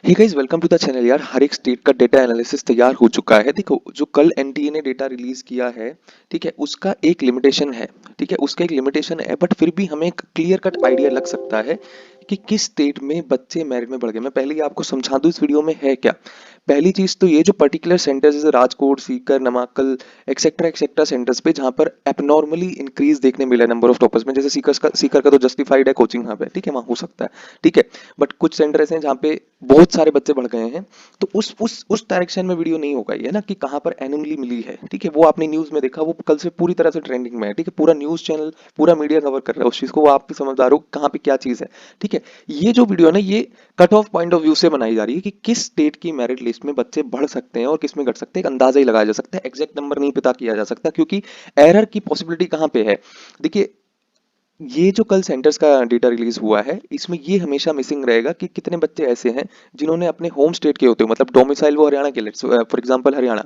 Hey guys, welcome to the channel. यार, हर एक स्टेट का डेटा एनालिसिस तैयार हो चुका है। देखो, जो कल एनटीए ने डेटा रिलीज किया है, ठीक है, उसका एक लिमिटेशन है। ठीक है, उसका एक लिमिटेशन है, बट फिर भी हमें एक क्लियर कट आइडिया लग सकता है कि किस स्टेट में बच्चे मेरिट में बढ़ गए। मैं पहले ही आपको समझा दूं इस वीडियो में है क्या। पहली चीज तो ये, जो पर्टिकुलर सेंटर्स जैसे Rajkot, Sikar, Namakkal, etcetera etcetera centres पे जहाँ पर एबनॉर्मली इंक्रीज देखने मिला है नंबर ऑफ टॉपर्स में, जैसे सीकर का तो जस्टिफाइड है, कोचिंग हब है, ठीक है, वहाँ हो सकता है। ठीक है, बट कुछ सेंटर ऐसे हैं जहाँ पे बहुत सारे बच्चे बढ़ गए हैं। तो उस डायरेक्शन में वीडियो नहीं होगा ये ना, कि कहाँ पर एनोमली मिली है। ठीक है, वो आपने न्यूज में देखा, वो कल से पूरी तरह से ट्रेंडिंग में है। ठीक है, पूरा न्यूज चैनल, पूरा मीडिया कवर कर रहा है उस चीज को, वो आप भी समझदार हो कहाँ पे क्या चीज है। ठीक है, ये जो वीडियो है ना, ये cut off point of view से बनाई जा रही है कि किस स्टेट की मेरिट लिस्ट में बच्चे बढ़ सकते हैं और किस में घट सकते हैं। एक अंदाजा ही लगाया जा सकता है, एग्जैक्ट नंबर नहीं पता किया जा सकता, क्योंकि एरर की पॉसिबिलिटी कहाँ पे है। देखिए, ये जो कल सेंटर्स का डेटा रिलीज हुआ है, इसमें ये हमेशा मिसिंग रहेगा कि कितने बच्चे ऐसे हैं जिन्होंने अपने होम स्टेट के होते हो, मतलब डोमिसाइल वो हरियाणा के, फॉर एग्जांपल हरियाणा,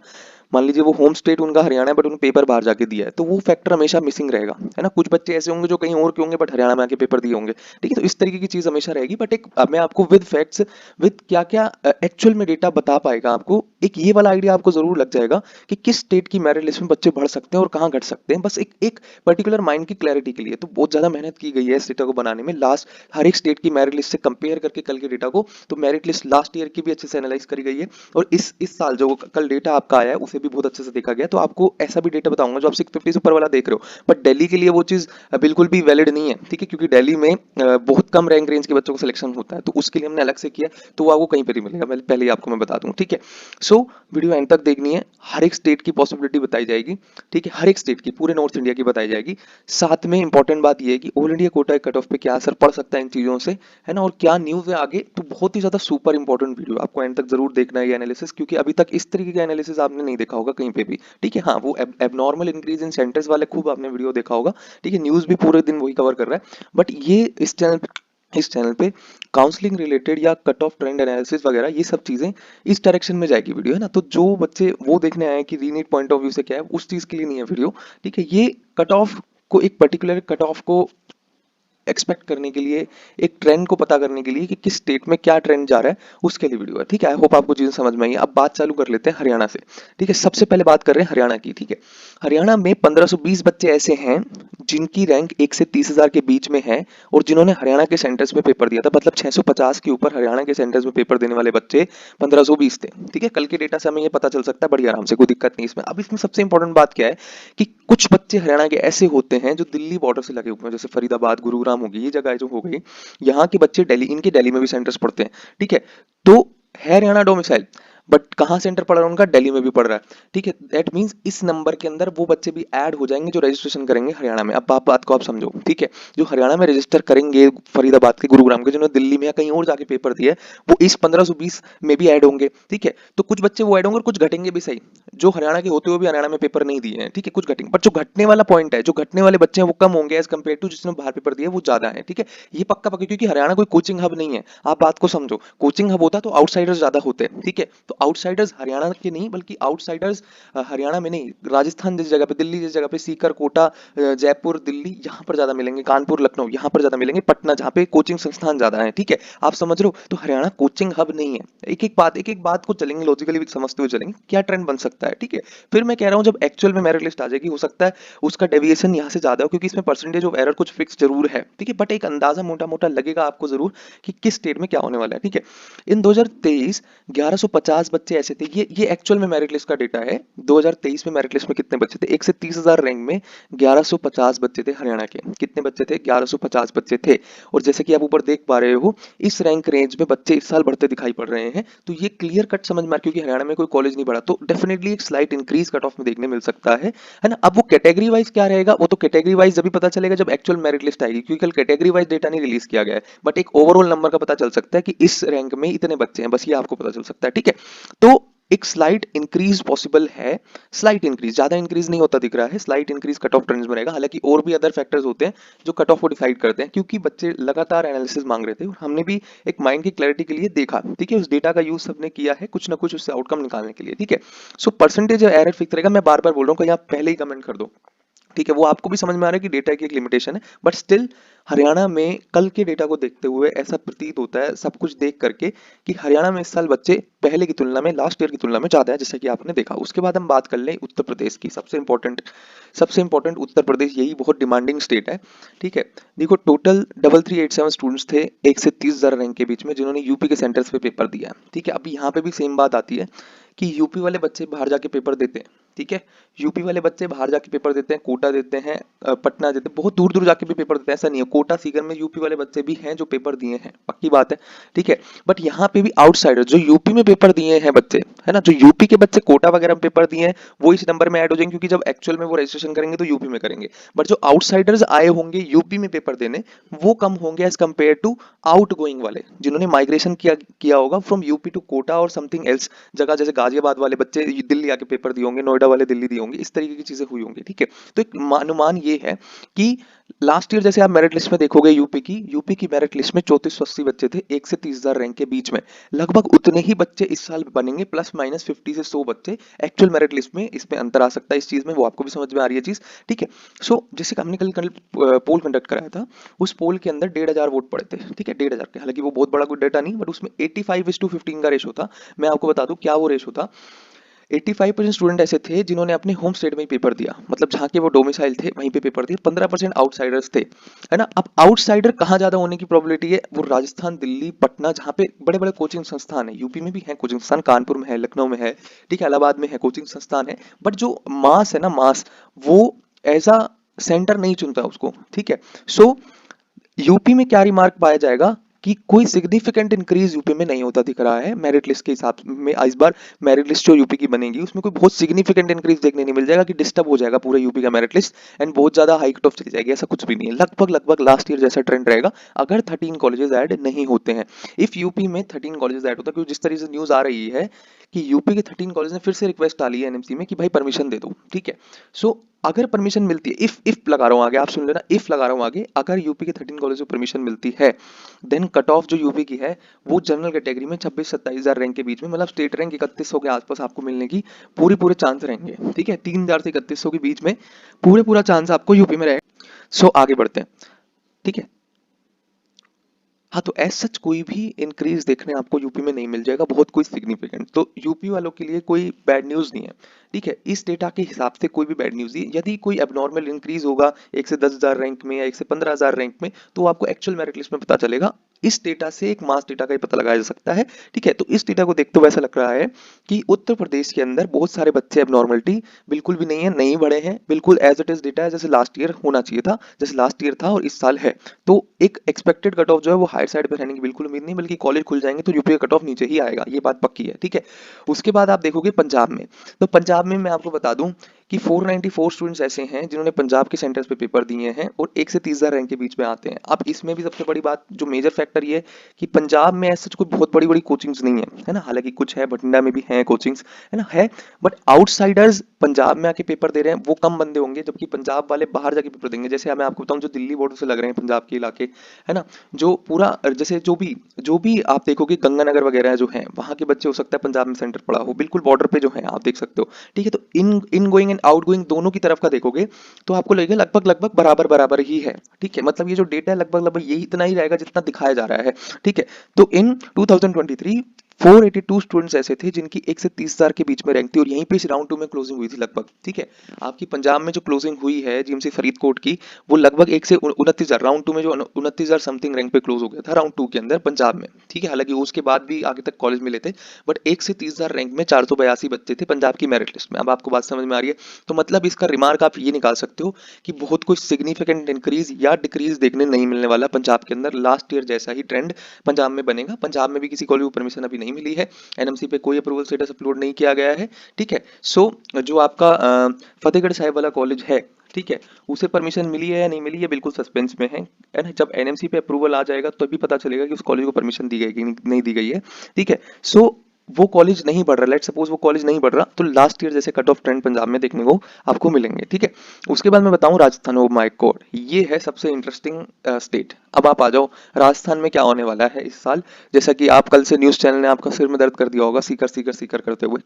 मान लीजिए वो होम स्टेट उनका हरियाणा है, बट उन्होंने पेपर बाहर जाके दिया है, तो वो फैक्टर हमेशा मिसिंग रहेगा, है ना। कुछ बच्चे ऐसे होंगे जो कहीं और के होंगे बट हरियाणा में आके पेपर दिए होंगे। ठीक है, तो इस तरीके की चीज हमेशा रहेगी, बट एक मैं आपको विद फैक्ट्स, विद क्या क्या एक्चुअल में डेटा बता पाएगा आपको, एक ये वाला आइडिया आपको जरूर लग जाएगा कि किस स्टेट की मेरिट लिस्ट में बच्चे बढ़ सकते हैं और कहाँ घट सकते हैं। बस एक एक पर्टिकुलर माइंड की क्लैरिटी के लिए तो बहुत ज्यादा मेहनत की गई है इस डेटा को बनाने में। लास्ट हर एक स्टेट की मेरिट लिस्ट से कंपेयर करके कल के डेटा को, तो मेरिट लिस्ट लास्ट ईयर की भी अच्छे से एनालाइज करी गई है, और इस साल जो कल डेटा आपका आया है उसे भी बहुत अच्छे से देखा गया। तो आपको ऐसा भी डेटा बताऊंगा जो आप 650 से ऊपर वाला देख रहे हो, बट दिल्ली के लिए वो चीज बिल्कुल भी वैलिड नहीं है। ठीक है, क्योंकि दिल्ली में बहुत कम रैंक रेंज के बच्चों को सिलेक्शन होता है, तो उसके लिए हमने अलग से किया, तो वो आपको कहीं पर ही मिलेगा, पहले ही आपको मैं बता दूं। ठीक है, सो वीडियो एंड तक देखनी है, हर एक स्टेट की पॉसिबिलिटी बताई जाएगी। ठीक है, हर एक स्टेट की, पूरे नॉर्थ इंडिया की बताई जाएगी। साथ में इंपॉर्टेंट बात यह है कि all India quota cut off पे क्या असर पड़ सकता है इन चीजों से, है ना, और क्या न्यूज है आगे। तो बहुत ही ज्यादा सुपर इंपॉर्टेंट वीडियो, आपको एंड तक जरूर देखना है ये एनालिसिस, क्योंकि अभी तक इस तरीके का एनालिसिस आपने नहीं देखा होगा कहीं पे भी। ठीक है, हाँ, वो एबनॉर्मल इंक्रीज इन सेंटर्स वाले खूब आपने वीडियो देखा होगा। ठीक है, न्यूज भी पूरे दिन वही कवर कर रहा है, बट ये इस चैनल पे काउंसलिंग रिलेटेड या कट ऑफ ट्रेंड एनालिसिस वगैरह ये सब चीजें इस डायरेक्शन में जाएगी वीडियो, है ना। तो जो बच्चे वो देखने आए कि रीनीट पॉइंट ऑफ व्यू से क्या है, उस चीज के लिए नहीं है वीडियो। ठीक है, ये कट ऑफ को, एक पर्टिकुलर कट ऑफ को एक्सपेक्ट करने के लिए, एक ट्रेंड को पता करने के लिए कि किस स्टेट में क्या ट्रेंड जा रहा है, उसके लिए वीडियो है। ठीक है, आई होप आपको चीजें समझ में आई हैं। अब बात चालू कर लेते हैं हरियाणा से। ठीक है, सबसे पहले बात कर रहे हैं हरियाणा की। ठीक है, हरियाणा में 1520 बच्चे ऐसे हैं जिनकी रैंक 1 से 30,000 के बीच में है, और जिन्होंने हरियाणा के सेंटर्स में पेपर दिया था, मतलब 650 के ऊपर हरियाणा के सेंटर्स में पेपर देने वाले बच्चे 1520 थे। ठीक है, कल के डेटा से हमें ये पता चल सकता है बड़ी आराम से, कोई दिक्कत नहीं इसमें। अब इसमें सबसे इंपॉर्टेंट बात क्या है कि कुछ बच्चे हरियाणा के ऐसे होते हैं जो दिल्ली बॉर्डर से लगे हुए हैं, जैसे फरीदाबाद, गुरुग्राम होगी, ये जगह जो हो गई, यहाँ के बच्चे दिल्ली, इनके दिल्ली में भी सेंटर्स पढ़ते हैं। ठीक है, तो है हरियाणा डोमिसाइल, बट कहाँ सेंटर पड़ रहा है उनका, दिल्ली में भी पड़ रहा है। ठीक है, दैट मींस इस नंबर के अंदर वो बच्चे भी ऐड हो जाएंगे जो रजिस्ट्रेशन करेंगे हरियाणा में। अब आप बात को आप समझो। ठीक है, जो हरियाणा में रजिस्टर करेंगे, फरीदाबाद के, गुरुग्राम के, जिन्होंने दिल्ली में या कहीं और जाके पेपर दिए, वो इस 1520 में भी ऐड होंगे। ठीक है, तो कुछ बच्चे वो ऐड होंगे और कुछ घटेंगे भी, सही, जो हरियाणा के होते हुए भी हरियाणा में पेपर नहीं दिए हैं। ठीक है, कुछ घटेंगे, पर जो घटने वाला पॉइंट है, जो घटने वाले बच्चे हैं वो कम होंगे एज कम्पेयर टू जिसने बाहर पेपर दिए वो ज्यादा है। ठीक है, ये पक्का पक्का, क्योंकि हरियाणा कोई कोचिंग हब नहीं है। आप बात को समझो, कोचिंग हब होता तो आउटसाइडर्स ज्यादा होते। ठीक है, तो आउटसाइडर्स हरियाणा के नहीं, बल्कि आउटसाइडर्स हरियाणा में नहीं, राजस्थान जैसी जगह पे, दिल्ली जैसी जगह पे, सीकर, कोटा, जयपुर, दिल्ली, यहाँ पर ज्यादा मिलेंगे, कानपुर, लखनऊ, यहाँ पर ज्यादा मिलेंगे, पटना जहाँ पे कोचिंग संस्थान ज्यादा है। ठीक है, आप समझ रहे हो, तो हरियाणा कोचिंग हब नहीं है। एक एक बात को चलेंगे, लॉजिकली भी समझते हुए चलेंगे क्या ट्रेंड बन सकता है। ठीक है, फिर मैं कह रहा हूँ जब एक्चुअल में मेरिट लिस्ट आ जाएगी, हो सकता है उसका डेविएशन यहाँ से ज्यादा हो, क्योंकि इसमें परसेंटेज ऑफ एरर कुछ फिक्स जरूर है। ठीक है, बट एक अंदाजा मोटा मोटा लगेगा आपको जरूर कि किस स्टेट में क्या होने वाला है। ठीक है, इन 2023 1150 बच्चे ऐसे थे, ये एक्चुअल में मेरिट लिस्ट का डेटा है। 2023 में मेरिट लिस्ट में कितने बच्चे थे, 1 से 30,000 रैंक में 1150 बच्चे थे हरियाणा के। कितने बच्चे थे, 1150 बच्चे थे। और जैसे कि आप ऊपर देख पा रहे हो, इस रैंक रेंज में बच्चे इस साल बढ़ते दिखाई पड़ रहे हैं। तो ये क्लियर कट समझ में आ, क्योंकि हरियाणा में कोई कॉलेज नहीं बढ़ा, तो डेफिनेटली एक स्लाइट इंक्रीज कट ऑफ में देखने मिल सकता है ना। अब वो कैटेगरी वाइज क्या रहेगा, वो तो कैटेगरी वाइज जब पता चलेगा जब एक्चुअल मेरिट लिस्ट आएगी, क्योंकि कल कैटेगरी वाइज डेटा नहीं रिलीज किया गया है, बट एक ओवरऑल नंबर का पता चल सकता है कि इस रैंक में इतने बच्चे हैं, बस ये आपको पता चल सकता है। ठीक है, तो एक स्लाइट इंक्रीज पॉसिबल है, स्लाइट इंक्रीज, ज्यादा इंक्रीज नहीं होता दिख रहा है, slight increase cut off trends में रहेगा। हालांकि और भी अदर फैक्टर्स होते हैं जो कट ऑफ को डिसाइड करते हैं, क्योंकि बच्चे लगातार एनालिसिस मांग रहे थे और हमने भी एक माइंड की क्लैरिटी के लिए देखा। ठीक है, उस डेटा का यूज सबने किया है कुछ ना कुछ उससे आउटकम निकालने के लिए। ठीक है, सो परसेंटेज एरर फिक्स रहेगा, मैं बार बार बोल रहा हूँ, कहीं आप पहले ही कमेंट कर दो ठीक है, वो आपको भी समझ में आ रहा है कि डेटा की एक लिमिटेशन है, बट स्टिल हरियाणा में कल के डेटा को देखते हुए ऐसा प्रतीत होता है सब कुछ देख करके कि हरियाणा में इस साल बच्चे पहले की तुलना में, लास्ट ईयर की तुलना में ज्यादा है, जैसा कि आपने देखा। उसके बाद हम बात कर लें उत्तर प्रदेश की, सबसे इंपॉर्टेंट उत्तर प्रदेश, यही बहुत डिमांडिंग स्टेट है। ठीक है, देखो टोटल 3387 स्टूडेंट्स थे 1 से 30,000 रैंक के बीच में जिन्होंने यूपी के सेंटर्स पे पेपर दिया। ठीक है, अब यहाँ पे भी सेम बात आती है कि यूपी वाले बच्चे बाहर जाके पेपर देते हैं। ठीक है, यूपी वाले बच्चे बाहर जाके पेपर देते हैं, कोटा देते हैं, पटना देते हैं, बहुत दूर दूर जाके भी पेपर देते हैं, ऐसा नहीं है। कोटा सीकर में यूपी वाले बच्चे भी हैं जो पेपर दिए हैं, पक्की बात है। ठीक है, बट यहाँ पे भी आउटसाइडर जो यूपी में पेपर दिए हैं बच्चे, है ना, जो यूपी के बच्चे कोटा वगैरह में पेपर दिए हैं वो इस नंबर में ऐड हो जाएंगे, क्योंकि जब एक्चुअल में वो रजिस्ट्रेशन करेंगे तो यूपी में करेंगे। बट जो आउटसाइडर्स आए होंगे यूपी में पेपर देने, वो कम होंगे as compared to outgoing वाले, जिन्होंने माइग्रेशन किया होगा फ्रॉम यूपी टू कोटा और समथिंग एल्स जगह, जैसे गाजियाबाद वाले बच्चे दिल्ली आके पेपर दिए होंगे, नोएडा वाले दिल्ली दिए होंगे, इस तरीके की चीजें हुई होंगी। ठीक है, तो एक अनुमान ये है कि लास्ट ईयर जैसे आप मेरिट लिस्ट में देखोगे यूपी की मेरिट लिस्ट में 3480 बच्चे थे 1 से 30,000 रैंक के बीच में। लगभग उतने ही बच्चे इस साल बनेंगे, प्लस माइनस 50 से 100 बच्चे एक्चुअल मेरिट लिस्ट में, इसमें अंतर आ सकता है इस चीज में, वो आपको भी समझ में आ रही है चीज। ठीक है, सो जैसे हमने कल पोल कंडक्ट कराया था, उस पोल के अंदर 1,500 वोट पड़े थे। ठीक है, 1,500 के, हालांकि वो बहुत बड़ा कोई डेटा नहीं, बट उसमें 85:15 का रेशो था। मैं आपको बता दूं क्या वो रेशो था। 85% स्टूडेंट ऐसे थे जिन्होंने अपने होम स्टेट में ही पेपर दिया, मतलब जहाँ के वो डोमिसाइल थे वहीं पे पेपर दिए। 15% आउटसाइडर्स थे, है ना। अब आउटसाइडर कहाँ ज्यादा होने की प्रोबेबिलिटी है, वो राजस्थान, दिल्ली, पटना, जहाँ पे बड़े बड़े कोचिंग संस्थान है। यूपी में भी है कोचिंग संस्थान, कानपुर में है, लखनऊ में है, ठीक है, इलाहाबाद में है, कोचिंग संस्थान है, बट जो मास है ना, मास, वो ऐसा सेंटर नहीं चुनता उसको। ठीक है, सो यूपी में क्या रिमार्क पाया जाएगा कि कोई सिग्निफिकेंट इंक्रीज यूपी में नहीं होता दिख रहा है मेरिट लिस्ट के हिसाब में। इस बार मेरिट लिस्ट जो यूपी की बनेगी उसमें कोई बहुत सिग्निफिकेंट इंक्रीज देखने नहीं मिल जाएगा कि डिस्टर्ब हो जाएगा पूरा यूपी का मेरिट लिस्ट एंड बहुत ज्यादा हाई कट ऑफ चली जाएगी, ऐसा कुछ भी नहीं है। लगभग लगभग लास्ट ईयर जैसा ट्रेंड रहेगा अगर 13 कॉलेजेस ऐड नहीं होते हैं। इफ यूपी में 13 कॉलेजेस ऐड होता है, क्योंकि जिस तरीके से न्यूज आ रही है कि यूपी के 13 कॉलेज ने फिर से रिक्वेस्ट डाली है एनएमसी में कि भाई परमिशन दे दो। ठीक है, सो अगर परमिशन मिलती है, इफ लगा रहा हूं आगे, आप सुन लेना, इफ लगा रहा हूं आगे, अगर यूपी के 13 कॉलेज को परमिशन मिलती है, देन कट ऑफ जो यूपी की है वो जनरल कैटेगरी में 26-27,000 रैंक के बीच में, मतलब स्टेट रैंक 3100 के आसपास आपको मिलने की पूरे चांस रहेंगे। ठीक है, 3,000 से 3100 के बीच में पूरा चांस आपको यूपी में रहेगा। सो आगे बढ़ते हैं। ठीक है, हाँ, तो एज सच कोई भी इंक्रीज देखने आपको यूपी में नहीं मिल जाएगा बहुत कोई सिग्निफिकेंट, तो यूपी वालों के लिए कोई बैड न्यूज नहीं है। ठीक है, इस डेटा के हिसाब से कोई भी बैड न्यूज नहीं। यदि कोई एबनॉर्मल इंक्रीज होगा 1 से 10,000 रैंक में या 1 से 15,000 रैंक में, तो आपको एक्चुअल मेरिट लिस्ट में पता चलेगा। इस डेटा से एक मास डेटा का ही पता लगाया जा सकता है। ठीक है, तो इस डेटा को देखते हुए ऐसा लग रहा है कि उत्तर प्रदेश के अंदर बहुत सारे बच्चे एबनॉर्मलिटी बिल्कुल भी नहीं है, नहीं बढ़े हैं, बिल्कुल एज इट इज डेटा है, जैसे लास्ट ईयर होना चाहिए था, जैसे लास्ट ईयर था और इस साल है। तो एक एक्सपेक्टेड कट ऑफ जो है वो हायर साइड पे रहने की बिल्कुल उम्मीद नहीं, बल्कि कॉलेज खुल जाएंगे तो यूपी का कट ऑफ नीचे ही आएगा, ये बात पक्की है। ठीक है, उसके बाद आप देखोगे पंजाब में, तो पंजाब में मैं आपको बता दूं कि 494 स्टूडेंट्स ऐसे हैं जिन्होंने पंजाब के सेंटर्स पे पेपर दिए हैं और 1 से 30,000 रैंक के बीच में आते हैं। अब इसमें भी सबसे बड़ी बात, जो मेजर फैक्टर ये है कि पंजाब में ऐसा कोई बहुत बड़ी बड़ी कोचिंग्स नहीं है ना, हालांकि कुछ है, बठिंडा में भी है कोचिंग्स, है ना, है, बट आउटसाइडर्स पंजाब में आके पेपर दे रहे हैं वो कम बंदे होंगे, जबकि पंजाब वाले बाहर जाके पेपर देंगे। जैसे मैं आपको बताऊं, जो दिल्ली बॉर्डर से लग रहे हैं पंजाब के इलाके, है ना, जो पूरा, जैसे जो भी आप देखोगे गंगानगर वगैरह जो है, वहां के बच्चे हो सकता है पंजाब में सेंटर पड़ा हो, बिल्कुल बॉर्डर पे जो है आप देख सकते हो। ठीक है, तो in going and out going दोनों की तरफ का देखोगे तो आपको लगेगा लगभग लगभग बराबर बराबर ही है। ठीक है, मतलब ये जो डेटा है लगभग लगभग यही इतना ही रहेगा जितना दिखाया जा रहा है। ठीक है, तो इन 2023 482 स्टूडेंट्स ऐसे थे जिनकी 1 से 30,000 के बीच में रैंक थी और यहीं पे इस राउंड 2 में क्लोजिंग हुई थी लगभग। ठीक है, आपकी पंजाब में जो क्लोजिंग हुई है जीएमसी फरीदकोट की, वो लगभग 1 से 29,000, राउंड 2 में जो 29,000 समथिंग रैंक पे क्लोज हो गया था राउंड 2 के अंदर पंजाब में। ठीक है, हालांकि उसके बाद भी आगे तक कॉलेज मिले थे, बट 1 से 30,000 रैंक में 482 बच्चे थे पंजाब की मेरिट लिस्ट में। अब आपको बात समझ में आ रही है, तो मतलब इसका रिमार्क आप ये निकाल सकते हो कि बहुत कोई सिग्निफिकेंट इंक्रीज या डिक्रीज देखने नहीं मिलने वाला पंजाब के अंदर। लास्ट ईयर जैसा ही ट्रेंड पंजाब में बनेगा। पंजाब में भी किसी कॉलेज को परमिशन अभी नहीं मिली है, एनएमसी पे कोई अप्रूवल स्टेटस अपलोड नहीं किया गया है। ठीक है, सो जो आपका फतेहगढ़ साहिब वाला कॉलेज है, ठीक है, उसे परमिशन मिली है या नहीं मिली है बिल्कुल सस्पेंस में है ना। जब एनएमसी पे अप्रूवल आ जाएगा तो भी पता चलेगा कि उस कॉलेज को परमिशन दी गई कि नहीं दी गई है। ठीक है, सो वो कॉलेज नहीं बढ़ रहा, लेट सपोज वो कॉलेज नहीं बढ़ रहा, तो लास्ट ईयर जैसे कट ऑफ ट्रेंड पंजाब में देखने को आपको मिलेंगे। ठीक है, उसके बाद मैं बताऊं राजस्थान, ओ माय गॉड, ये है सबसे इंटरेस्टिंग स्टेट। अब आप आ जाओ राजस्थान में क्या होने वाला है इस साल। जैसा कि आप कल से न्यूज चैनल ने आपका सिर में दर्द कर दिया होगा, सीकर सीकर सीकर करते हुए।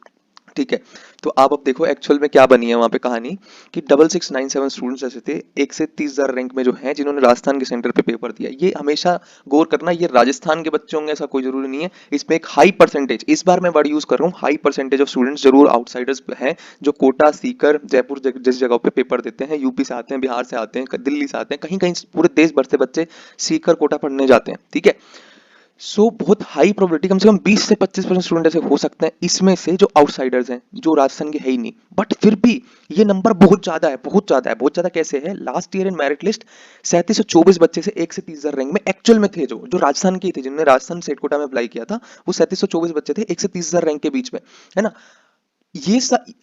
ठीक है। तो आप अब देखो एक्चुअल में क्या बनी है वहां पे कहानी कि 6697 स्टूडेंट्स ऐसे थे 1 से 30,000 रैंक में जो हैं जिन्होंने राजस्थान के सेंटर पे पेपर दिया। ये हमेशा गौर करना, ये राजस्थान के बच्चे होंगे ऐसा कोई जरूरी नहीं है। इसमें एक हाई परसेंटेज, इस बार मैं वर्ड यूज कर रहा हूँ, हाई परसेंटेज ऑफ स्टूडेंट्स जरूर आउटसाइडर्स हैं जो कोटा, सीकर, जयपुर जिस जगह पे पेपर देते हैं, यूपी से आते हैं, बिहार से आते हैं, दिल्ली से आते हैं, कहीं कहीं पूरे देश भर से बच्चे सीकर, कोटा पढ़ने जाते हैं। ठीक है, सो बहुत हाई प्रोबेबिलिटी, कम से कम 20 से 25% स्टूडेंट ऐसे हो सकते हैं इसमें से जो आउटसाइडर्स हैं, जो राजस्थान के है ही नहीं। बट फिर भी ये नंबर बहुत ज्यादा है, बहुत ज्यादा है। बहुत ज्यादा कैसे है? Last year in merit list 3724 बच्चे से 1 से 30,000 रैंक में एक्चुअल में थे, जो राजस्थान के ही थे, जिन्होंने राजस्थान स्टेट कोटा में अप्लाई किया था, वो 3724 बच्चे थे 1 से 30,000 रैंक के बीच में, है ना।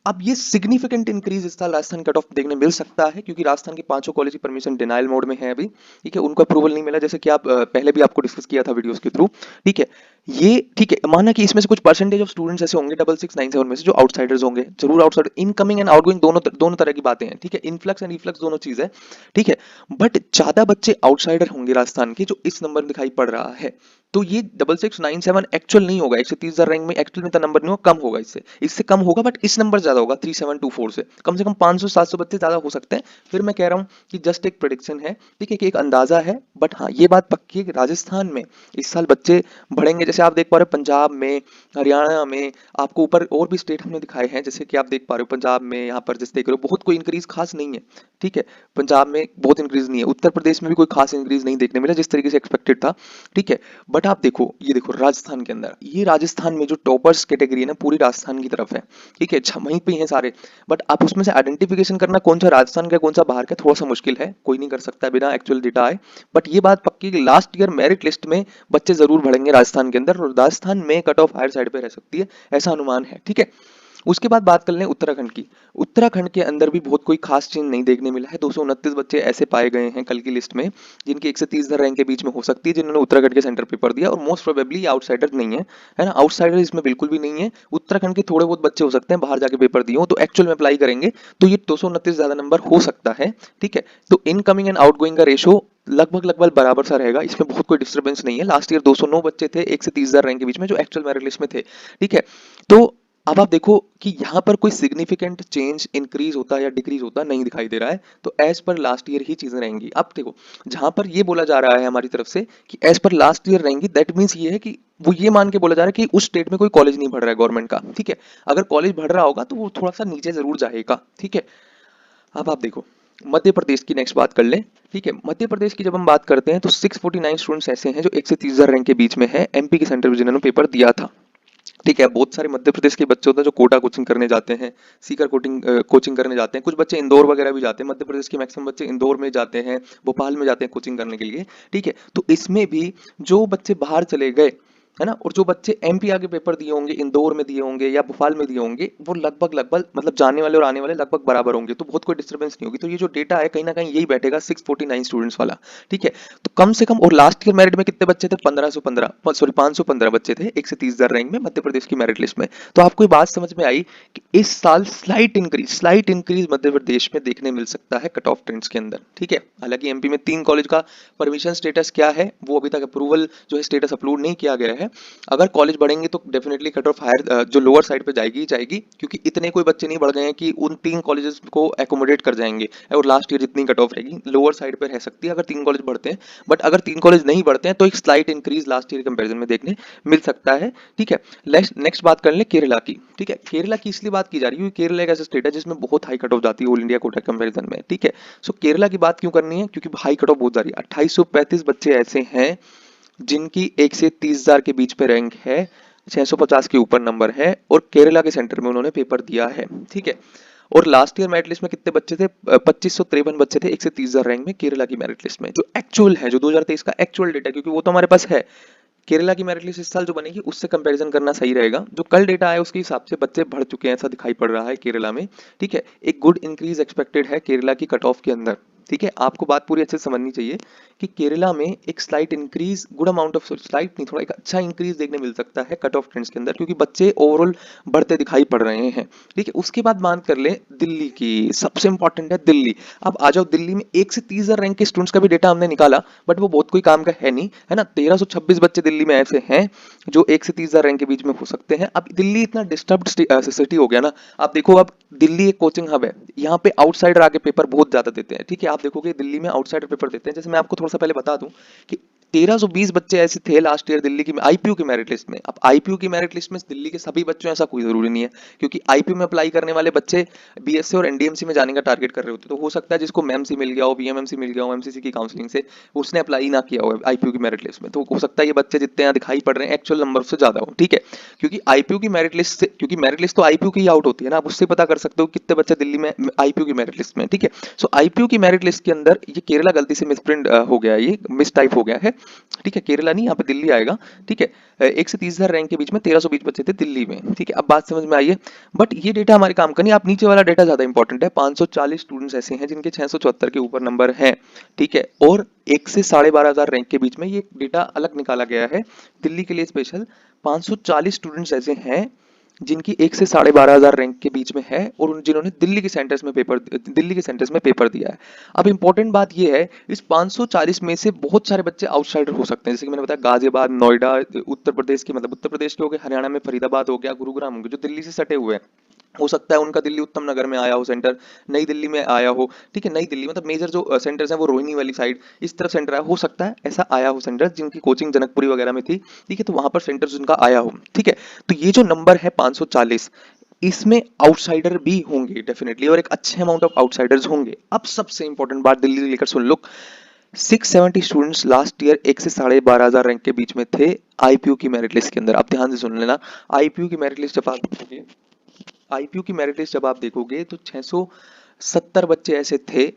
अब ये सिग्निफिकेंट इंक्रीज इस साल राजस्थान कट ऑफ देखने मिल सकता है, क्योंकि राजस्थान के पांचों कॉलेज की परमिशन डिनाइल मोड में है अभी। ठीक है, उनको अप्रूवल नहीं मिला, जैसे कि आप पहले भी आपको डिस्कस किया था वीडियोस के थ्रू। ठीक है, ये ठीक है, माना कि इसमें से कुछ परसेंटेज ऑफ स्टूडेंट्स ऐसे होंगे 6697 में से जो आउटसाइडर्स होंगे, जरूर आउटसाइडर, इनकमिंग एंड आउटगोइंग दोनों तरह की बातें हैं। ठीक है, इनफ्लक्स एंड रिफ्लक्स दोनों चीज है। ठीक है, बट ज्यादा बच्चे आउटसाइडर होंगे राजस्थान के जो इस नंबर में दिखाई पड़ रहा है। तो ये 6697 एक्चुअल नहीं होगा, 130,000 रैंक में एक्चुअल में इतना नंबर नहीं होगा, कम होगा, इससे कम होगा, बट इस नंबर ज्यादा होगा 3724 से, कम 500-700 बच्चे ज्यादा हो सकते हैं। फिर मैं कह रहा हूँ कि जस्ट एक प्रेडिक्शन है, ठीक है, कि एक अंदाजा है। बट हाँ, ये बात पक्की है कि राजस्थान में इस साल बच्चे बढ़ेंगे। जैसे आप देख पा रहे हो पंजाब में, हरियाणा में, आपको ऊपर और भी स्टेट हमने दिखाए हैं, जैसे कि आप देख पा रहे हो पंजाब में, यहाँ पर जैसे देख रहे हो बहुत कोई इंक्रीज खास नहीं है। ठीक है, पंजाब में बहुत इंक्रीज नहीं है, उत्तर प्रदेश में भी कोई खास इंक्रीज नहीं देखने मिला जिस तरीके से एक्सपेक्टेड था। ठीक है, बट आप देखो, ये देखो राजस्थान के अंदर, ये राजस्थान में जो टॉपर्स कैटेगरी है ना, पूरी राजस्थान की तरफ है। ठीक है, वहीं पे हैं सारे। बट आप उसमें से आइडेंटिफिकेशन करना कौन सा राजस्थान का कौन सा बाहर का, थोड़ा सा मुश्किल है, कोई नहीं कर सकता बिना एक्चुअल डेटा आए। बट ये बात पक्की कि लास्ट ईयर मेरिट लिस्ट में बच्चे जरूर बढ़ेंगे राजस्थान के अंदर, और राजस्थान में कट ऑफ हायर साइड पे रह सकती है, ऐसा अनुमान है। ठीक है, उसके बाद बात कर लें उत्तराखंड की। उत्तराखंड के अंदर भी बहुत कोई खास चेंज नहीं देखने मिला है। 229 बच्चे ऐसे पाए गए हैं कल की लिस्ट में जिनकी 1 से 30,000 रैंक के बीच में हो सकती है, जिन्होंने उत्तराखंड के सेंटर पेपर दिया, और मोस्ट प्रोबेबली आउटसाइडर नहीं है ना, आउटसाइडर इसमें बिल्कुल भी नहीं है। उत्तराखंड के थोड़े बहुत बच्चे हो सकते हैं बाहर जाके पेपर दिए हो, तो एक्चुअल में अप्लाई करेंगे तो ये 229 ज्यादा नंबर हो सकता है। ठीक है, तो इनकमिंग एंड आउटगोइंग का रेशो लगभग बराबर सा रहेगा, इसमें बहुत कोई डिस्टर्बेंस नहीं है। लास्ट ईयर 209 बच्चे थे 1 से 30,000 रैंक के बीच में जो एक्चुअल मेरिट लिस्ट में थे। ठीक है, तो अब आप देखो कि यहाँ पर कोई सिग्निफिकेंट चेंज इंक्रीज होता या डिक्रीज होता नहीं दिखाई दे रहा है, तो एज पर लास्ट ईयर ही चीजें रहेंगी। अब देखो, जहां पर ये बोला जा रहा है हमारी तरफ से कि एज पर लास्ट ईयर रहेंगी, दैट मीन्स ये है कि वो ये मान के बोला जा रहा है कि उस स्टेट में कोई कॉलेज नहीं बढ़ रहा है गवर्नमेंट का। ठीक है, अगर कॉलेज बढ़ रहा होगा तो वो थोड़ा सा नीचे जरूर जाएगा। ठीक है, अब आप देखो मध्य प्रदेश की नेक्स्ट बात कर लें। ठीक है, मध्य प्रदेश की जब हम बात करते हैं तो 649 स्टूडेंट्स ऐसे हैं जो 1 से 30,000 रैंक के बीच में है, एमपी के सेंटर में जिन्होंने पेपर दिया था। ठीक है, बहुत सारे मध्य प्रदेश के बच्चे होते हैं जो कोटा कोचिंग करने जाते हैं, सीकर कोचिंग करने जाते हैं, कुछ बच्चे इंदौर वगैरह भी जाते हैं। मध्य प्रदेश के मैक्सिमम बच्चे इंदौर में जाते हैं, भोपाल में जाते हैं कोचिंग करने के लिए। ठीक है, तो इसमें भी जो बच्चे बाहर चले गए, है ना, और जो बच्चे एमपी आगे पेपर दिए होंगे, इंदौर में दिए होंगे या भोपाल में दिए होंगे, वो लगभग मतलब जाने वाले और आने वाले लगभग बराबर होंगे, तो बहुत कोई डिस्टर्बेंस नहीं होगी। तो ये जो डेटा है कहीं ना कहीं यही बैठेगा 649 स्टूडेंट्स वाला। ठीक है, तो कम से कम, और लास्ट ईयर मेरिट में कितने बच्चे थे? 515 बच्चे थे 1 से 30,000 रैंक में मध्य प्रदेश की मेरिट लिस्ट में। तो आपको ये बात समझ में आई कि इस साल स्लाइट इंक्रीज मध्य प्रदेश में देखने मिल सकता है कट ऑफ ट्रेंड्स के अंदर। ठीक है, हालांकि एमपी में 3 कॉलेज का परमिशन स्टेटस क्या है वो अभी तक अप्रूवल जो है स्टेटस अपलोड नहीं किया गया है। अगर कॉलेज बढ़ेंगे तो डेफिनेटली कट ऑफ हायर जो लोअर साइड पे जाएगी, क्योंकि इतने कोई बच्चे नहीं बढ़ गए हैं कि उन 3 कॉलेजेस को एकोमोडेट कर जाएंगे, और लास्ट ईयर जितनी कट ऑफ रहेगी लोअर साइड पे रह सकती है अगर 3 कॉलेज बढ़ते हैं। बट अगर 3 कॉलेज नहीं बढ़ते हैं तो एक slight increase last year comparison में देखने मिल सकता है। ठीक है, नेक्स्ट बात कर ले केरला की। ठीक है, केरला की इसलिए बात की जा रही है केरला एक ऐसा स्टेट है जिसमें बहुत हाई कट ऑफ जाती है ऑल इंडिया कोटा कंपेरिजन में। ठीक है, सो केरला की बात क्यों करनी है? क्योंकि हाई कट ऑफ बहुत जा रही है। 2835 बच्चे ऐसे हैं जिनकी 1 से 30,000 के बीच पे रैंक है, 650 के ऊपर नंबर है, और केरला के सेंटर में उन्होंने पेपर दिया है। ठीक है, और लास्ट ईयर मेरिट लिस्ट में कितने बच्चे थे? 2553 बच्चे थे 1 से 30,000 रैंक में केरला की मेरिट लिस्ट में, जो एक्चुअल है, जो 2023 का एक्चुअल डेटा, क्योंकि वो तो हमारे पास है। केरला की मेरिट लिस्ट इस साल जो बनेगी उससे कंपैरिजन करना सही रहेगा। जो कल डेटा आया उसके हिसाब से बच्चे बढ़ चुके हैं ऐसा दिखाई पड़ रहा है केरला में। ठीक है, एक गुड इंक्रीज एक्सपेक्टेड है केरला की कट ऑफ के अंदर। ठीक है, आपको बात पूरी अच्छे से समझनी चाहिए कि केरला में एक slight increase, good amount of, slight नहीं, थोड़ा एक अच्छा इंक्रीज देखने मिल सकता है कट ऑफ ट्रेंड्स के अंदर, क्योंकि बच्चे ओवरऑल बढ़ते दिखाई पड़ रहे हैं। ठीक है, उसके बाद बात कर ले दिल्ली की, सबसे इंपॉर्टेंट है दिल्ली। अब आ जाओ दिल्ली में 1 से 30 हजार रैंक के स्टूडेंट्स का भी डेटा हमने निकाला, बट वो बहुत कोई काम का है नहीं, है ना। 1326 बच्चे दिल्ली में ऐसे हैं जो 1 से 30 हजार रैंक के बीच में हो सकते हैं। अब दिल्ली इतना डिस्टर्ब्ड सिटी हो गया ना, आप देखो अब दिल्ली एक कोचिंग हब है, यहाँ पे आउटसाइडर आके पेपर बहुत ज्यादा देते हैं। ठीक है, आप देखोगे दिल्ली में आउटसाइडर पेपर देते हैं। जैसे मैं आपको थोड़ा सा पहले बता दूं कि 1320 बच्चे ऐसे थे लास्ट ईयर दिल्ली की आईपीयू की मेरिट लिस्ट में। अब आईपीयू की मेरिट लिस्ट में दिल्ली के सभी बच्चों ऐसा कोई जरूरी नहीं है, क्योंकि आईपीयू में अप्लाई करने वाले बच्चे बीएससी और एनडीएमसी में जाने का टारगेट कर रहे होते हैं। तो हो सकता है जिसको मेमसी मिल गया हो, बीएमएमसी मिल गया हो एमसीसी की काउंसलिंग से, उसने अप्लाई ना किया हो आईपीयू की मेरिट लिस्ट में, तो हो सकता है ये बच्चे जितने यहाँ दिखाई पड़ रहे हैं एक्चुअल नंबर से ज्यादा हो। ठीक है, क्योंकि आईपीयू की मेरिट लिस्ट से, क्योंकि मेरिट लिस्ट तो आईपीयू की ही आउट होती है ना, आप उससे पता कर सकते हो कितने बच्चे दिल्ली में आईपीयू की मेरिट लिस्ट में। ठीक है, सो आईपीयू की मेरिट लिस्ट के अंदर ये केरला गलती से मिसप्रिंट हो गया है, ये मिस टाइप हो गया है। ठीक है, केरला नहीं, यहाँ पे दिल्ली आएगा। ठीक है, 1 से 30 हजार रैंक के बीच में 1320 बच्चे थे दिल्ली में। ठीक है, अब बात समझ में आई है, बट ये डेटा हमारे काम का नहीं। आप नीचे वाला डेटा ज्यादा इंपॉर्टेंट है। 540 स्टूडेंट्स ऐसे हैं जिनके 674 के ऊपर नंबर हैं। ठीक है, और 1 से 12,500 रैंक के बीच में ये डेटा अलग निकाला गया है दिल्ली के लिए स्पेशल। 540 स्टूडेंट्स ऐसे हैं जिनकी 1 से 12,500 रैंक के बीच में है, और जिन्होंने दिल्ली के सेंटर्स में पेपर दिया है। अब इंपॉर्टेंट बात यह है, इस 540 में से बहुत सारे बच्चे आउटसाइडर हो सकते हैं। जैसे कि मैंने बताया गाजियाबाद, नोएडा, उत्तर प्रदेश के, मतलब उत्तर प्रदेश के हो गए, हरियाणा में फरीदाबाद हो गया, गुरुग्राम हो गया, जो दिल्ली से सटे हुए हैं। हो सकता है उनका दिल्ली उत्तम नगर में आया हो सेंटर, नई दिल्ली में आया हो। ठीक है, नई दिल्ली मतलब मेजर जो सेंटर्स हैं वो रोहिणी वाली साइड, इस तरफ सेंटर आया हो सकता है, ऐसा आया हो सेंटर जिनकी कोचिंग जनकपुरी वगैरह में थी। ठीक है, तो वहां पर सेंटर उनका आया हो। ठीक है, तो ये जो नंबर है 540, इसमें आउटसाइडर भी होंगे डेफिनेटली, और एक अच्छे अमाउंट ऑफ आउटसाइडर्स होंगे। अब सबसे इंपॉर्टेंट बात दिल्ली लेकर सुन लो, 670 स्टूडेंट्स लास्ट ईयर 1 से 12,500 रैंक के बीच में थे आईपीयू की मेरिट लिस्ट के अंदर। आप ध्यान से सुन लेना, आईपीयू की मेरिट लिस्ट जब आप देखोगे, आईपीयू की मेरिट लिस्ट जब आप देखोगे तो 670 बच्चे ऐसे थे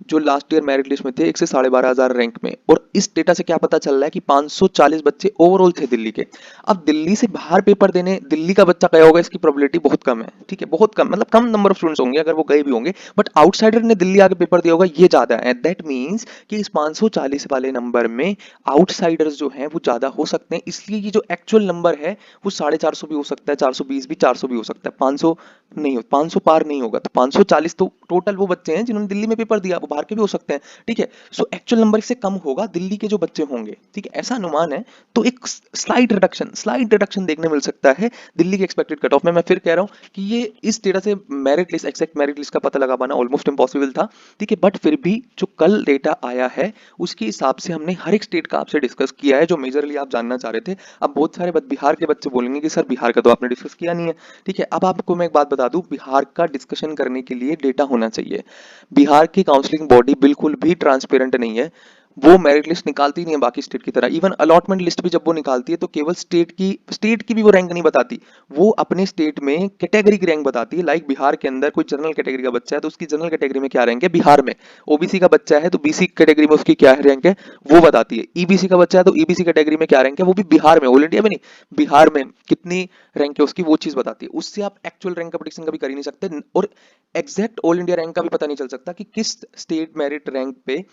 जो लास्ट ईयर मेरिट लिस्ट में थे 1 से 12,500 रैंक में। और इस डेटा से क्या पता चल रहा है कि 540 बच्चे ओवरऑल थे दिल्ली के। अब दिल्ली से बाहर पेपर देने दिल्ली का बच्चा गया होगा, इसकी प्रोबेबिलिटी बहुत कम है। ठीक है, बहुत कम, मतलब कम नंबर ऑफ स्टूडेंट्स होंगे अगर वो गए भी होंगे, बट आउटसाइडर ने दिल्ली आके पेपर दिया होगा ये ज्यादा है। दैट मीन्स कि इस 540 वाले नंबर में आउटसाइडर्स जो हैं वो ज्यादा हो सकते हैं। इसलिए ये जो एक्चुअल नंबर है वो 450 भी हो सकता है, 420 भी, 400 भी हो सकता है, 500 नहीं हो, 500 पार नहीं होगा। तो 540 तो टोटल वो बच्चे हैं जिन्होंने दिल्ली में पेपर दिया, वो बाहर के भी हो सकते हैं। ठीक है, सो एक्चुअल नंबर इससे कम होगा दिल्ली के जो बच्चे होंगे। ठीक है, ऐसा अनुमान है। तो एक स्लाइड रिडक्शन देखने मिल सकता है दिल्ली के एक्सपेक्टेड कट ऑफ में। मैं फिर कह रहा हूं कि ये इस डेटा से merit list, exact merit list का पता लगा पाना ऑलमोस्ट इम्पॉसिबल था। ठीक है, बट फिर भी जो कल डेटा आया है उसके हिसाब से हमने हर एक स्टेट का आपसे डिस्कस किया है जो मेजरली आप जानना चाह रहे थे। अब बहुत सारे बिहार के बच्चे बोलेंगे कि सर बिहार का तो आपने डिस्कस किया नहीं है। ठीक है, अब आपको मैं एक बात बता दूं, बिहार का डिस्कशन करने के लिए डेटा होना चाहिए। बिहार की काउंसलिंग बॉडी बिल्कुल भी ट्रांसपेरेंट नहीं है। वो मेरिट लिस्ट निकालती नहीं है बाकी स्टेट की तरह। इवन अलॉटमेंट लिस्ट भी जब वो निकालती है तो केवल स्टेट की भी वो रैंक नहीं बताती, वो अपने स्टेट में कैटेगरी की रैंक बताती है। लाइक बिहार के अंदर कोई जनरल कैटेगरी का बच्चा है तो उसकी जनरल कैटेगरी में क्या रैंक है बिहार में, ओबीसी का बच्चा है तो बीसी कैटेगरी में उसकी क्या रैंक है वो बताती है, ईबीसी का बच्चा है तो ईबीसी कैटेगरी में क्या रैंक है वो भी बिहार में, ऑल इंडिया में नहीं, बिहार में कितनी रैंक है उसकी वो चीज बताती है। उससे आप एक्चुअल रैंक का प्रेडिक्शन कभी कर ही नहीं सकते, और एग्जैक्ट ऑल इंडिया रैंक का भी पता नहीं चल सकता कि किस स्टेट मेरिट रैंक पे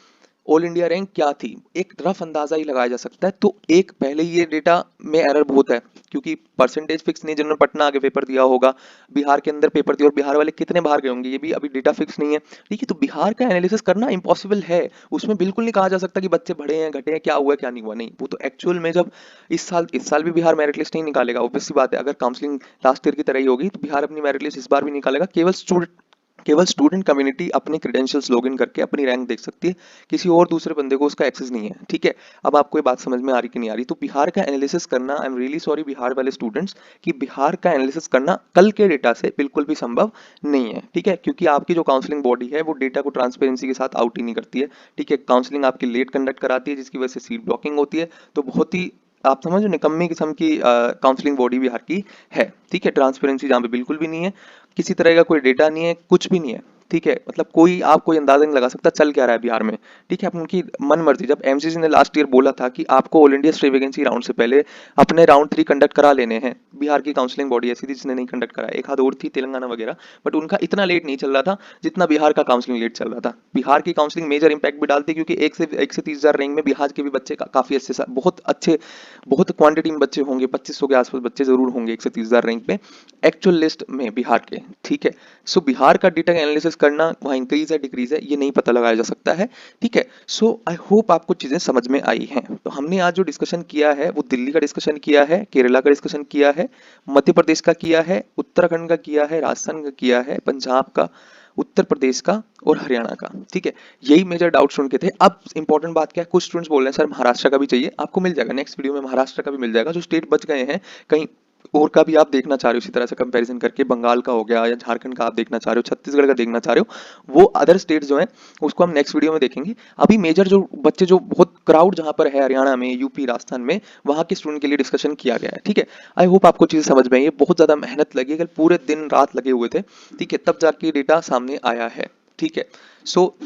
ऑल इंडिया रैंक क्या थी। एक रफ अंदाजा ही लगाया जा सकता है। तो एक पहले ये डेटा में एरर बहुत है, क्योंकि परसेंटेज फिक्स नहीं, जिन्होंने पटना आगे पेपर दिया होगा, बिहार के अंदर पेपर दिया, और बिहार वाले कितने बाहर गए होंगे ये भी अभी डेटा फिक्स नहीं है। ठीक है, तो बिहार का एनालिसिस करना इम्पॉसिबल है। उसमें बिल्कुल नहीं कहा जा सकता कि बच्चे बढ़े हैं, घटे हैं, क्या हुआ क्या नहीं हुआ, नहीं। वो तो एक्चुअल में जब इस साल भी बिहार मेरिट लिस्ट नहीं निकालेगा, ऑब्वियस सी बात है। अगर काउंसलिंग लास्ट ईयर की तरह ही होगी तो बिहार अपनी मेरिट लिस्ट इस बार भी निकालेगा। केवल स्टूडेंट कम्युनिटी अपने क्रेडेंशियल्स लॉगिन करके अपनी रैंक देख सकती है, किसी और दूसरे बंदे को उसका एक्सेस नहीं है। ठीक है, अब आपको ये बात समझ में आ रही कि नहीं आ रही। तो बिहार का एनालिसिस करना, I am really sorry Bihar वाले स्टूडेंट्स, कि बिहार का एनालिसिस करना कल के डेटा से बिल्कुल भी संभव नहीं है। ठीक है, क्योंकि आपकी जो काउंसलिंग बॉडी है वो डेटा को ट्रांसपेरेंसी के साथ आउट ही नहीं करती है। ठीक है, काउंसलिंग आपकी लेट कंडक्ट कराती है जिसकी वजह से सीट ब्लॉकिंग होती है। तो बहुत ही आप समझो निकम्मी किस्म की काउंसलिंग बॉडी बिहार की है। ठीक है, ट्रांसपेरेंसी जहाँ पे बिल्कुल भी नहीं है, किसी तरह का कोई डेटा नहीं है, कुछ भी नहीं है। ठीक है, मतलब कोई अंदाजा नहीं लगा सकता चल क्या रहा है बिहार में। ठीक है, अब उनकी मन मर्जी। जब एमसीसी ने लास्ट ईयर बोला था कि आपको all India state vacancy round से पहले अपने राउंड 3 कंडक्ट करा लेने हैं, बिहार की काउंसलिंग बॉडी ऐसी थी जिसने नहीं कंडक्ट कराया, एक आध और थी तेलंगाना वगैरह, बट उनका इतना लेट नहीं चल रहा था जितना बिहार का काउंसलिंग लेट चल रहा था। बिहार की काउंसलिंग मेजर इंपैक्ट भी डालती, क्योंकि 1 से 30 हजार रैंक में बिहार के भी बच्चे काफी अच्छे बहुत क्वांटिटी में बच्चे होंगे, 2500 के आसपास बच्चे जरूर होंगे 1 से 30 हजार रैंक में एक्चुअल लिस्ट में बिहार के। ठीक है, सो बिहार का डेटा एनालिसिस करना, वहाँ इंक्रीज है डिक्रीज है ये नहीं पता लगाया जा सकता है। ठीक है, सो आई होप आपको चीजें समझ में आई हैं। तो हमने आज जो डिस्कशन किया है वो दिल्ली का डिस्कशन किया है, केरला का डिस्कशन किया है, मध्य प्रदेश का किया है, उत्तराखंड का किया है, राजस्थान का किया है, पंजाब का, उत्तर प्रदेश का और हरियाणा का। ठीक है, यही मेजर डाउट स्टूडेंट के थे। अब इंपॉर्टेंट बात क्या है, कुछ स्टूडेंट्स बोल रहे हैं सर महाराष्ट्र का भी चाहिए, आपको मिल जाएगा नेक्स्ट वीडियो में, महाराष्ट्र का भी मिल जाएगा। जो स्टेट बच गए हैं कहीं और का भी आप देखना चाह रहे हो इसी तरह से कंपैरिजन करके, बंगाल का हो गया या झारखंड का आप देखना चाह रहे हो, छत्तीसगढ़ का देखना चाह रहे हो, वो अदर स्टेट्स जो हैं उसको हम नेक्स्ट वीडियो में देखेंगे। अभी मेजर जो बच्चे जो बहुत क्राउड जहां पर है हरियाणा में, यूपी, राजस्थान में, वहां के स्टूडेंट के लिए डिस्कशन किया गया है। ठीक है, आई होप आपको चीजें समझ में आई है। बहुत ज्यादा मेहनत लगी, कल पूरे दिन रात लगे हुए थे। ठीक है, तब जाके डेटा सामने आया है। ठीक है, सो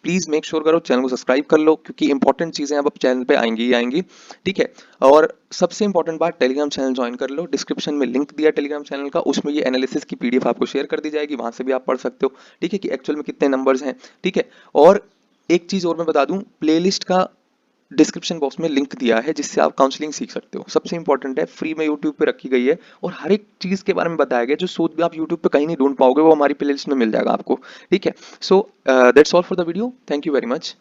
प्लीज मेक श्योर करो चैनल को सब्सक्राइब कर लो, क्योंकि इंपॉर्टेंट चीजें अब चैनल पे आएंगी ही आएंगी। ठीक है, और सबसे इंपॉर्टेंट बात, टेलीग्राम चैनल ज्वाइन कर लो, डिस्क्रिप्शन में लिंक दिया टेलीग्राम चैनल का, उसमें ये एनालिसिस की पीडीएफ आपको शेयर कर दी जाएगी, वहां से भी आप पढ़ सकते हो। ठीक है, कि एक्चुअल में कितने नंबर्स हैं। ठीक है, और एक चीज और मैं बता दूं, प्लेलिस्ट का डिस्क्रिप्शन बॉक्स में लिंक दिया है जिससे आप काउंसलिंग सीख सकते हो। सबसे इंपॉर्टेंट है, फ्री में यूट्यूब पे रखी गई है और हर एक चीज के बारे में बताया गया जो सोच भी आप यूट्यूब पे कहीं नहीं ढूंढ पाओगे, वो हमारी प्लेलिस्ट में मिल जाएगा आपको। ठीक है, so that's all for the video, thank you very much.